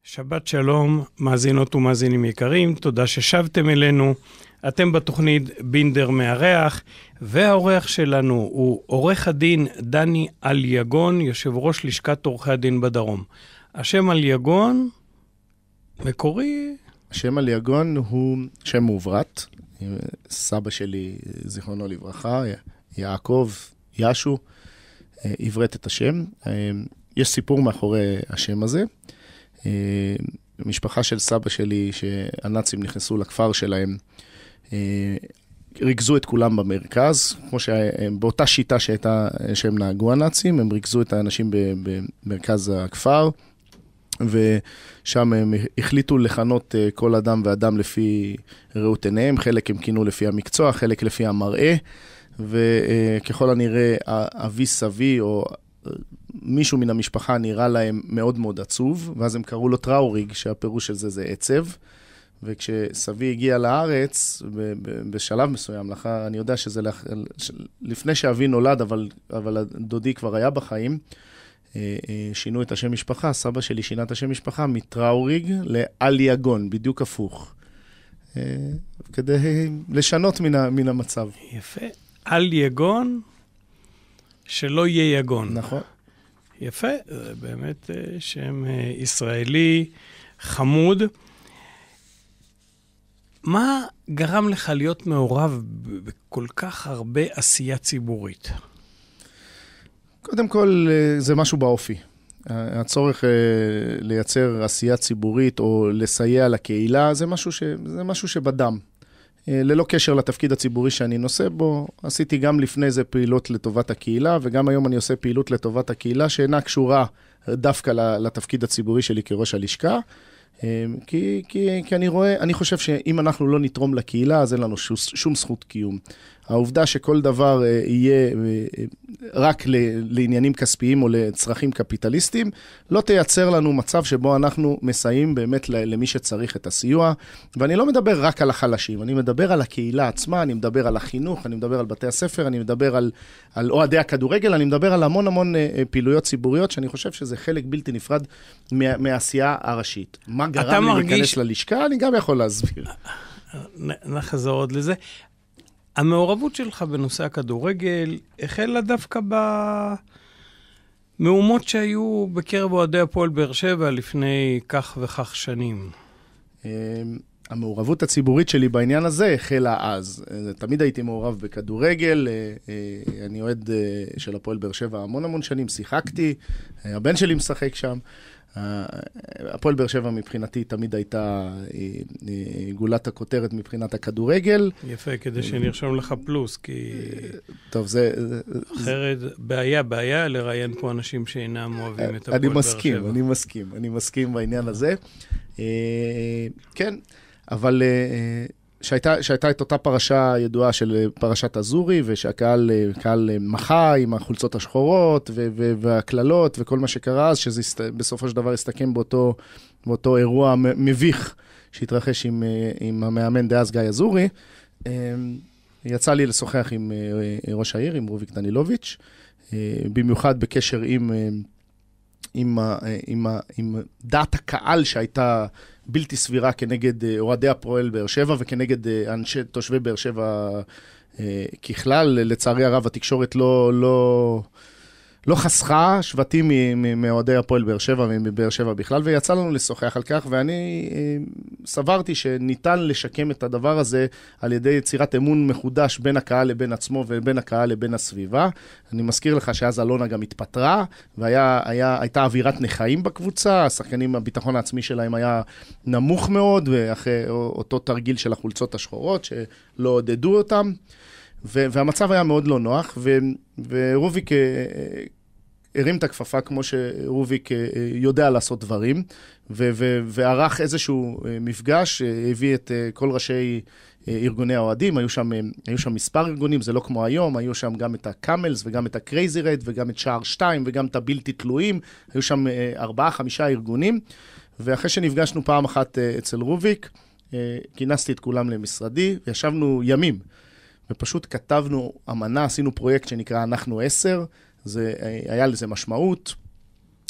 שבת שלום, מאזינות ומאזינים יקרים, תודה ששבתם אלינו. אתם בתוכנית בינדר מארח, והאורח שלנו הוא עורך הדין דני אליגון, יושב ראש לשכת עורכי הדין בדרום. השם אליגון מקורי? השם אליגון הוא שם מעוברת. סבא שלי, זיכרונו לברכה, יעקב, ישו, עברת את השם. יש סיפור מאחורי השם הזה. משפחה של סבא שלי, שהנאצים נכנסו לכפר שלהם, ריכזו את כולם במרכז, כמו שבאותה שיטה שהם נהגו הנאצים, הם ריכזו את האנשים במרכז הכפר, ושם הם החליטו לכנות כל אדם ואדם לפי ראות עיניהם, חלק הם כינו לפי המקצוע, חלק לפי המראה, וככל הנראה אבי סבי או מישהו מן המשפחה נראה להם מאוד מאוד עצוב, ואז הם קראו לו טראוריג, שהפירוש של זה עצב, וכשסבי הגיע לארץ, בשלב מסוים, אני יודע שזה לפני שאבי נולד, אבל דודי כבר היה בחיים, שינו את השם משפחה, סבא שלי שינה את השם משפחה מטראוריג לאליגון, בדיוק הפוך, כדי לשנות מן המצב. יפה, אליגון, שלא יהיה יגון. נכון. יפה, זה באמת שם ישראלי חמוד. מה גרם לך להיות מעורב בכל כך הרבה עשייה ציבורית? קודם כל, זה משהו באופי. הצורך לייצר עשייה ציבורית או לסייע לקהילה, זה משהו שבדם. ללא קשר לתפקיד הציבורי שאני נושא בו, עשיתי גם לפני זה פעילות לטובת הקהילה, וגם היום אני עושה פעילות לטובת הקהילה, שאינה קשורה דווקא לתפקיד הציבורי שלי כראש הלשכה, כי אני חושב שאם אנחנו לא נתרום לקהילה, אז אין לנו שום זכות קיום. העובדה שכל דבר יהיה רק לעניינים כספיים או לצרכים קפיטליסטיים, לא תייצר לנו מצב שבו אנחנו מסייעים באמת למי שצריך את הסיוע. ואני לא מדבר רק על החלשים, אני מדבר על הקהילה עצמה, אני מדבר על החינוך, אני מדבר על בתי הספר, אני מדבר על אוהדי הכדורגל, אני מדבר על המון פעילויות ציבוריות, שאני חושב שזה חלק בלתי נפרד מהעשייה הראשית. מה גרם לי להיכנס ללשכה? אני גם יכול להסביר. נחזור עוד לזה. המעורבות שלך בנושא הכדורגל החלה דווקא במהומות שהיו בקרב אוהדי הפועל באר שבע לפני כך וכך שנים. המעורבות הציבורית שלי בעניין הזה החלה אז. תמיד הייתי מעורב בכדורגל, אני אוהד של הפועל באר שבע המון שנים, שיחקתי, הבן שלי משחק שם. הפועל באר שבע מבחינתי תמיד הייתה גולת הכותרת מבחינת הכדורגל. יפה, כדי שנרשום לך פלוס, כי טוב, זה אחרת בעיה לראיין פה אנשים שאינם אוהבים את הפועל באר שבע. אני מסכים בעניין הזה. כן, אבל שהייתה את אותה פרשה ידועה של פרשת אזורי, ושהקהל מחה עם החולצות השחורות והכללות וכל מה שקרה אז, שזה בסופו של דבר הסתכם באותו אירוע מביך שהתרחש עם המאמן דאז גיא אזורי. יצא לי לשוחח עם ראש העיר, עם רוביק דנילוביץ', במיוחד בקשר עם דעת הקהל שהייתה בלתי סבירה כנגד אוהדי הפועל באר שבע וכנגד תושבי באר שבע ככלל. לצערי הרב התקשורת לא חסכה שבטים מאוהדי הפועל באר שבע ומבאר שבע בכלל, ויצא לנו לשוחח על כך, ואני סברתי שניתן לשקם את הדבר הזה על ידי יצירת אמון מחודש בין הקהל לבין עצמו ובין הקהל לבין הסביבה. אני מזכיר לך שאז אלונה גם התפטרה, והייתה אווירת נחיים בקבוצה, השחקנים, הביטחון העצמי שלהם היה נמוך מאוד, ואחרי אותו תרגיל של החולצות השחורות שלא עודדו אותם, והמצב היה מאוד לא נוח, ורוביק הרים את הכפפה כמו שרוביק יודע לעשות דברים, וערך איזשהו מפגש, הביא את כל ראשי ארגוני האוהדים, היו שם מספר ארגונים, זה לא כמו היום, היו שם גם את הקאמלס וגם את הקרייזי רד וגם את שער 2 וגם את הבלתי תלויים, היו שם 4-5 ארגונים, ואחרי שנפגשנו פעם אחת אצל רוביק, כינסתי את כולם למשרדי, וישבנו ימים, ופשוט כתבנו אמנה, עשינו פרויקט שנקרא אנחנו 10, היה לזה משמעות,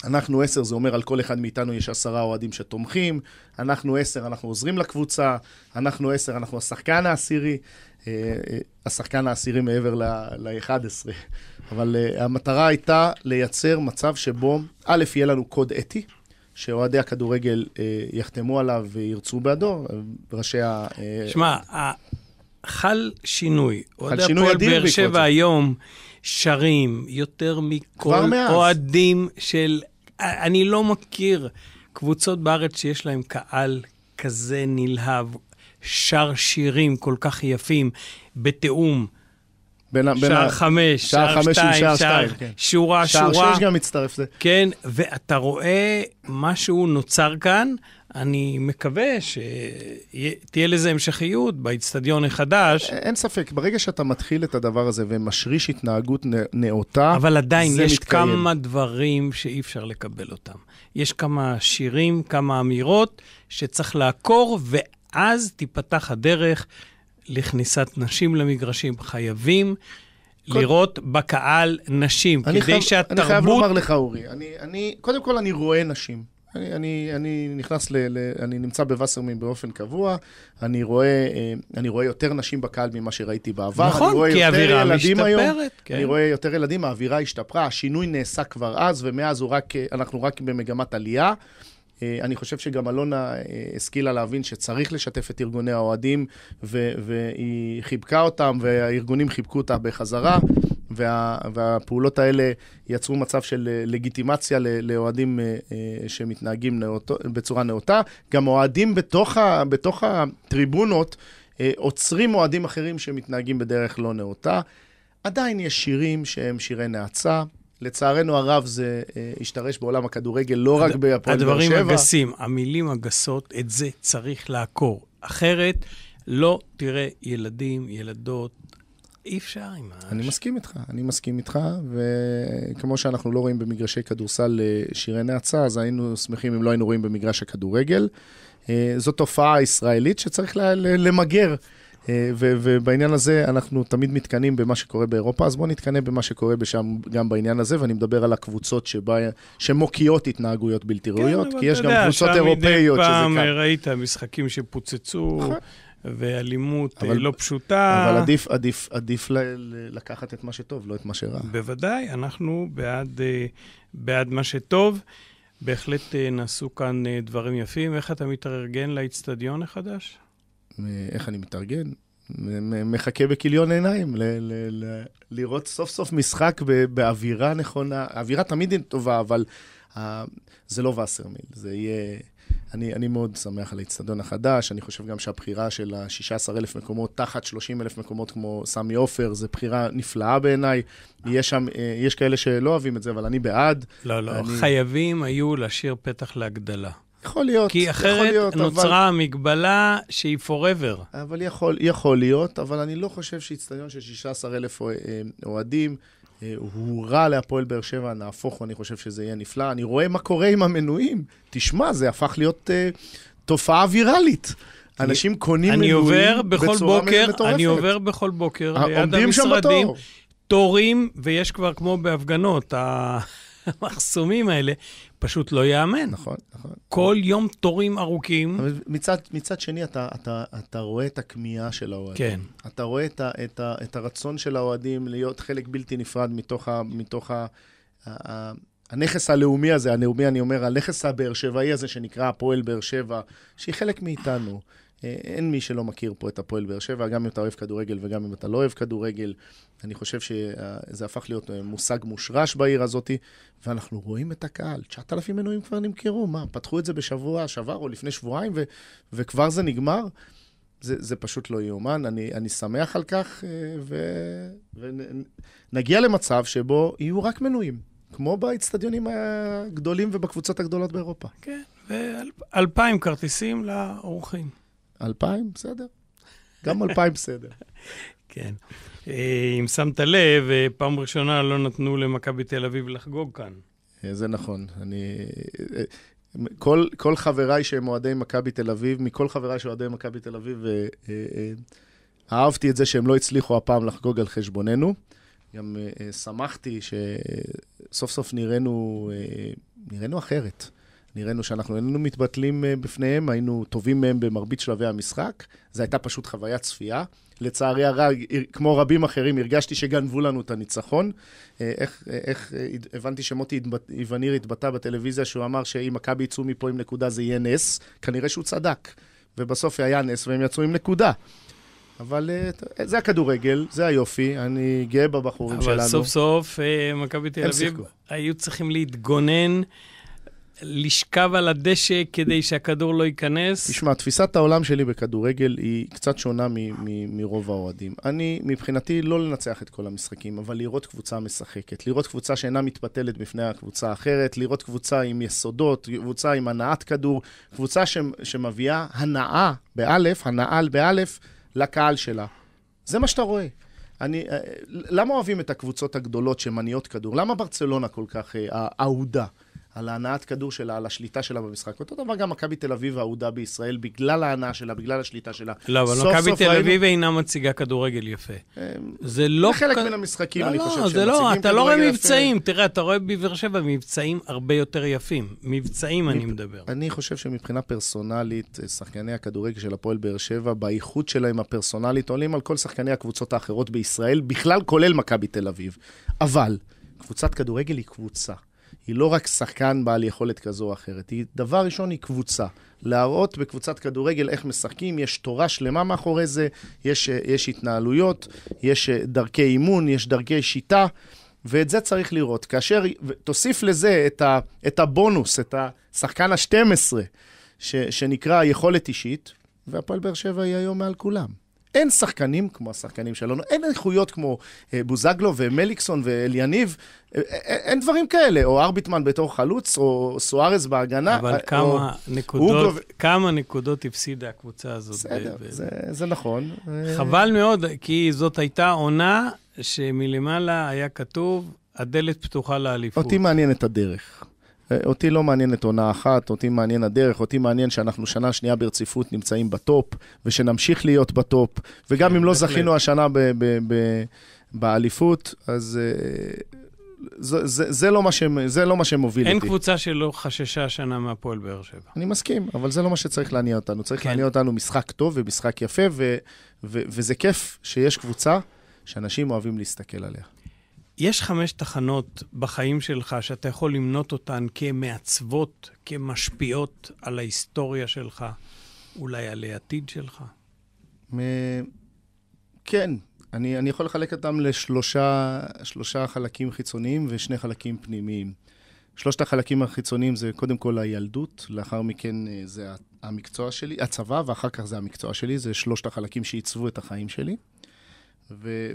אנחנו 10, זה אומר על כל אחד מאיתנו יש 10 אוהדים שתומכים, אנחנו 10, אנחנו עוזרים לקבוצה, אנחנו 10, אנחנו השחקן העשירי, השחקן העשירי מעבר ל-11. אבל המטרה הייתה לייצר מצב שבו, א', יהיה לנו קוד אתי, שאוהדי הכדורגל יחתמו עליו וירצו בעדו, ראשי ה... שמע, חל שינוי. אוהדי הפועל באר שבע היום שרים יותר מכל אוהדים של... אני לא מכיר קבוצות בארץ שיש להם קהל כזה נלהב, שר שירים כל כך יפים, בתאום. שער 5, שער 2, שורה. שער 6 גם מצטרף זה. כן, ואתה רואה משהו נוצר כאן, אני מקווה שתהיה לזה המשכיות באצטדיון החדש. אין ספק, ברגע שאתה מתחיל את הדבר הזה ומשריש התנהגות נאותה, אבל עדיין יש כמה דברים שאי אפשר לקבל אותם. יש כמה שירים, כמה אמירות שצריך לעקור, ואז תיפתח הדרך לכניסת נשים למגרשים. חייבים לראות בקהל נשים, כדי שהתרבות... אני חייב לומר לך, אורי, קודם כל אני רואה נשים. אני נמצא בווסרמין באופן קבוע, אני רואה יותר נשים בקהל ממה שראיתי בעבר. נכון, כי האווירה משתפרת. אני רואה יותר ילדים, האווירה השתפרה, השינוי נעשה כבר אז, ומאז אנחנו רק במגמת עלייה. אני חושב שגם אלונה השכילה להבין שצריך לשתף את ארגוני האוהדים, והיא חיבקה אותם, והארגונים חיבקו אותה בחזרה, והפעולות האלה יצרו מצב של לגיטימציה לאוהדים שמתנהגים בצורה נאותה. גם אוהדים בתוך הטריבונות עוצרים אוהדים אחרים שמתנהגים בדרך לא נאותה. עדיין יש שירים שהם שירי נאצה, לצערנו הרב זה השתרש בעולם הכדורגל, לא רק בהפועל באר שבע. הדברים הגסים, המילים הגסות, את זה צריך לעקור. אחרת לא תראה ילדים, ילדות, אי אפשר עם אני מסכים איתך, וכמו שאנחנו לא רואים במגרשי כדורסל שירי נאצה, אז היינו שמחים אם לא היינו רואים במגרש הכדורגל. זו תופעה ישראלית שצריך למגר. ובעניין הזה אנחנו תמיד מתקנים במה שקורה באירופה, אז בואו נתקנה במה שקורה בשם גם בעניין הזה, ואני מדבר על הקבוצות שמוקיעות התנהגויות בלתי ראויות, כי יש גם קבוצות אירופאיות שזה כאן. פעם ראית משחקים שפוצצו, ואלימות לא פשוטה. אבל עדיף לקחת את מה שטוב, לא את מה שרע. בוודאי, אנחנו בעד מה שטוב. בהחלט נעשו כאן דברים יפים. איך אתה מתארגן לאצטדיון החדש? איך אני מתארגן? מחכה בכיליון עיניים, לראות סוף סוף משחק באווירה נכונה. האווירה תמיד טובה, אבל זה לא וסרמיל. זה יהיה... אני מאוד שמח על האצטדיון החדש. אני חושב גם שהבחירה של ה-16,000 מקומות, תחת 30,000 מקומות כמו סמי עופר, זו בחירה נפלאה בעיניי. יש כאלה שלא אוהבים את זה, אבל אני בעד. לא. חייבים היו להשאיר פתח להגדלה. יכול להיות. כי אחרת נוצרה המגבלה שהיא forever. אבל יכול להיות, אבל אני לא חושב שאצטדיון של 16,000 אוהדים הוא רע להפועל באר שבע, נהפוך, אני חושב שזה יהיה נפלא. אני רואה מה קורה עם המנויים. תשמע, זה הפך להיות תופעה ויראלית. אנשים קונים מנויים בצורה מטורפת. אני עובר בכל בוקר ליד המשרדים, תורים, ויש כבר כמו בהפגנות, המחסומים האלה, פשוט לא יאמן. נכון. כל יום תורים ארוכים. אבל מצד שני, אתה רואה את הכמיהה של האוהדים. כן. אתה רואה את הרצון של האוהדים להיות חלק בלתי נפרד מתוך הנכס הלאומי הזה, אני אומר, הנכס הבאר שבעי הזה שנקרא הפועל באר שבע, שהיא חלק מאיתנו. אין מי שלא מכיר פה את הפועל באר שבע, גם אם אתה אוהב כדורגל וגם אם אתה לא אוהב כדורגל. אני חושב שזה הפך להיות מושג מושרש בעיר הזאת, ואנחנו רואים את הקהל. 9,000 מנויים כבר נמכרו, מה? פתחו את זה בשבוע שעבר או לפני שבועיים, וכבר זה נגמר. זה פשוט לא יאומן. אני שמח על כך, ונגיע למצב שבו יהיו רק מנויים, כמו באצטדיונים הגדולים ובקבוצות הגדולות באירופה. כן, ו2,000 כרטיסים לאורחים. 2,000, בסדר. גם 2,000 בסדר. כן. אם שמת לב, פעם ראשונה לא נתנו למכבי תל אביב לחגוג כאן. זה נכון. כל חבריי שהם אוהדי מכבי תל אביב, מכל חבריי שאוהדי מכבי תל אביב, אהבתי את זה שהם לא הצליחו הפעם לחגוג על חשבוננו. גם שמחתי שסוף סוף נראינו נראינו אחרת. נראינו שאנחנו איננו מתבטלים בפניהם, היינו טובים מהם במרבית שלבי המשחק. זו הייתה פשוט חוויית צפייה. לצערי הרב, כמו רבים אחרים, הרגשתי שגנבו לנו את הניצחון. איך הבנתי שמוטי איווניר התבטא בטלוויזיה, שהוא אמר שאם מכבי יצאו מפה עם נקודה זה יהיה נס, כנראה שהוא צדק. ובסוף היה נס והם יצאו עם נקודה. אבל זה הכדורגל, זה היופי, אני גאה בבחורים שלנו. אבל סוף סוף מכבי תל אביב היו צריכים להתגונן, לשכב על הדשא כדי שהכדור לא ייכנס. תשמע, תפיסת העולם שלי בכדורגל היא קצת שונה מרוב האוהדים. אני, מבחינתי, לא לנצח את כל המשחקים, אבל לראות קבוצה משחקת, לראות קבוצה שאינה מתפתלת בפני הקבוצה האחרת, לראות קבוצה עם יסודות, קבוצה עם הנעת כדור, קבוצה שמביאה הנאה באלף לקהל שלה. זה מה שאתה רואה. למה אוהבים את הקבוצות הגדולות שמניעות כדור? למה ברצלונה כל כך אהודה? על ההנעת כדור שלה, על השליטה שלה במשחק. אותו דבר גם מכבי תל אביב האהודה בישראל, בגלל ההנעה שלה, בגלל השליטה שלה. לא, אבל מכבי תל אביב אינה מציגה כדורגל יפה. זה לא חלק מן המשחקים, אני חושב שהם מציגים כדורגל יפה. אתה לא רואה מבצעים, תראה, אתה רואה בבאר שבע מבצעים הרבה יותר יפים. מבצעים אני מדבר. אני חושב שמבחינה פרסונלית, שחקני הכדורגל של הפועל באר שבע, באיכות שלהם הפרסונלית, עולים על כל שחקני הקבוצות האחרות בישראל, בכלל כולל מכבי תל אביב. אבל קבוצת כדורגל היא קבוצה. היא לא רק שחקן בעל יכולת כזו או אחרת, היא דבר ראשון היא קבוצה. להראות בקבוצת כדורגל איך משחקים, יש תורה שלמה מאחורי זה, יש התנהלויות, יש דרכי אימון, יש דרכי שיטה, ואת זה צריך לראות. כאשר תוסיף לזה את הבונוס, את השחקן ה-12, שנקרא יכולת אישית, והפועל באר שבע היא היום מעל כולם. אין שחקנים כמו השחקנים שלנו, אין איכויות כמו בוזגלו ומליקסון ואליניב, אין דברים כאלה, או ארביטמן בתור חלוץ, או סוארז בהגנה. אבל כמה נקודות הפסידה הקבוצה הזאת. בסדר, זה נכון. חבל מאוד, כי זאת הייתה עונה שמלמעלה היה כתוב, הדלת פתוחה לאליפות. אותי מעניין את הדרך. אותי לא מעניין את עונה אחת, אותי מעניין הדרך, אותי מעניין שאנחנו שנה שנייה ברציפות נמצאים בטופ, ושנמשיך להיות בטופ, וגם אם לא זכינו השנה באליפות, אז זה לא מה שמוביל אותי. אין קבוצה שלא חששה השנה מהפועל באר שבע. אני מסכים, אבל זה לא מה שצריך להניע אותנו. צריך להניע אותנו משחק טוב ומשחק יפה, וזה כיף שיש קבוצה שאנשים אוהבים להסתכל עליה. יש 5 תחנות בחיים שלך שאתה יכול למנות אותן כמעצבות, כמשפיעות על ההיסטוריה שלך, אולי על העתיד שלך? כן, אני יכול לחלק אותם לשלושה חלקים חיצוניים ו2 חלקים פנימיים. 3 החלקים החיצוניים זה קודם כל הילדות, לאחר מכן זה המקצוע שלי, הצבא, ואחר כך זה המקצוע שלי, זה 3 החלקים שעיצבו את החיים שלי.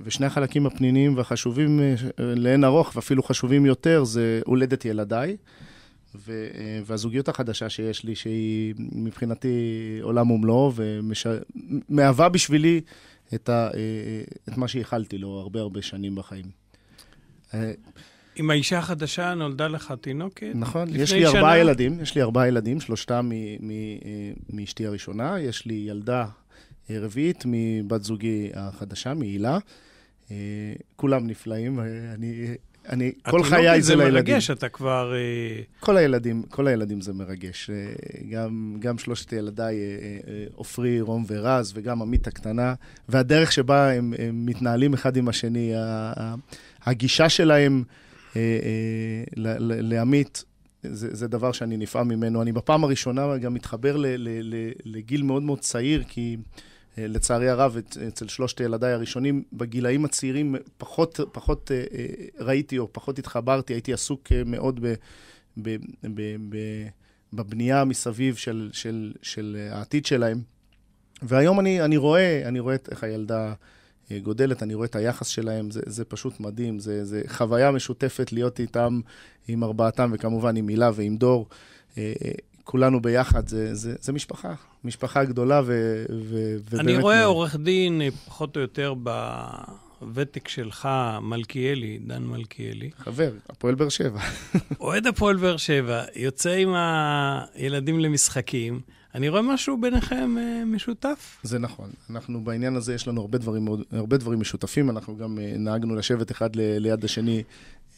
ושני החלקים הפנימיים והחשובים לאין ארוך, ואפילו חשובים יותר, זה הולדת ילדיי, והזוגיות החדשה שיש לי, שהיא מבחינתי עולם ומלואו, ומהווה בשבילי את מה שיכלתי לו הרבה שנים בחיים. עם האישה החדשה נולדה לך תינוקת? נכון, יש לי 4 ילדים, 4 ילדים, 3 מאשתי הראשונה, יש לי ילדה רביעית מבת זוגי החדשה, מהילה. כולם נפלאים, אני כל חיי זה לילדים. זה מרגש, אתה כבר... כל הילדים זה מרגש. גם 3 ילדיי, אופרי, רום ורז, וגם עמית הקטנה, והדרך שבה הם מתנהלים אחד עם השני, הגישה שלהם לעמית, זה דבר שאני נפעם ממנו. אני בפעם הראשונה גם מתחבר לגיל מאוד מאוד צעיר, כי לצערי הרב, אצל 3 ילדיי הראשונים, בגילאים הצעירים פחות ראיתי או פחות התחברתי, הייתי עסוק מאוד בבנייה מסביב של העתיד שלהם. והיום אני רואה איך הילדה גודלת, אני רואה את היחס שלהם, זה פשוט מדהים, זה חוויה משותפת להיות איתם, עם 4, וכמובן עם הילה ועם דור, כולנו ביחד, זה משפחה גדולה אני רואה עורך דין פחות או יותר בוותק שלך, מלכיאלי, דן מלכיאלי. חבר, הפועל באר שבע. אוהד הפועל באר שבע, יוצא עם הילדים למשחקים, אני רואה משהו ביניכם משותף. זה נכון. אנחנו בעניין הזה, יש לנו הרבה דברים משותפים. אנחנו גם נהגנו לשבת אחד ליד השני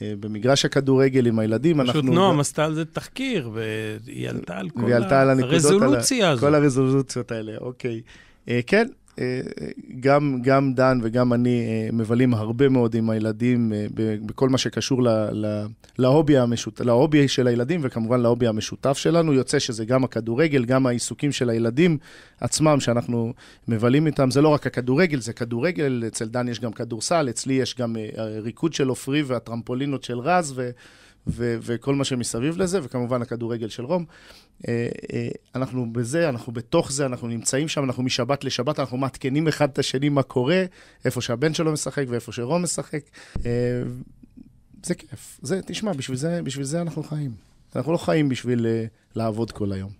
במגרש הכדורגל עם הילדים. פשוט נועם עשתה על זה תחקיר, והיא עלתה על כל הרזולוציה הזאת. כל הרזולוציות האלה, אוקיי. כן, גם דן וגם אני מבלים הרבה מאוד עם הילדים בכל מה שקשור להובי של הילדים, וכמובן להובי המשותף שלנו. יוצא שזה גם הכדורגל, גם העיסוקים של הילדים עצמם שאנחנו מבלים איתם. זה לא רק הכדורגל, זה כדורגל. אצל דן יש גם כדורסל, אצלי יש גם ריקוד של אופרי והטרמפולינות של רז וכל מה שמסביב לזה, וכמובן הכדורגל של רום. אנחנו בזה, אנחנו בתוך זה, אנחנו נמצאים שם, אנחנו משבת לשבת, אנחנו מתקנים אחד את השני מה קורה, איפה שהבן שלו משחק ואיפה שרום משחק. זה כיף. תשמע, בשביל זה אנחנו חיים. אנחנו לא חיים בשביל לעבוד כל היום.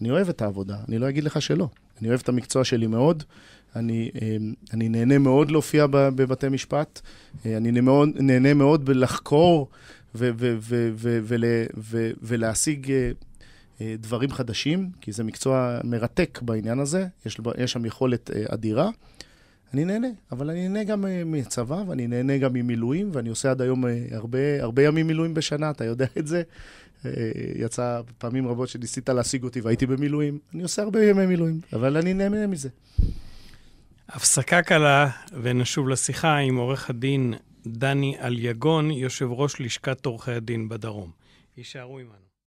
אני אוהב את העבודה, אני לא אגיד לך שלא. אני אוהב את המקצוע שלי מאוד, אני נהנה מאוד להופיע בבתי משפט, אני נהנה מאוד בלחקור ולהשיג דברים חדשים, כי זה מקצוע מרתק בעניין הזה, יש שם יכולת אדירה. אני נהנה, אבל אני נהנה גם מצבא, ואני נהנה גם ממילואים, ואני עושה עד היום הרבה ימים מילואים בשנה, אתה יודע את זה. יצא פעמים רבות שניסית להשיג אותי והייתי במילואים. אני עושה הרבה ימי מילואים, אבל אני נהנה מזה. הפסקה קלה, ונשוב לשיחה עם עורך הדין דני אליגון, יושב ראש לשכת עורכי הדין בדרום. יישארו עמנו.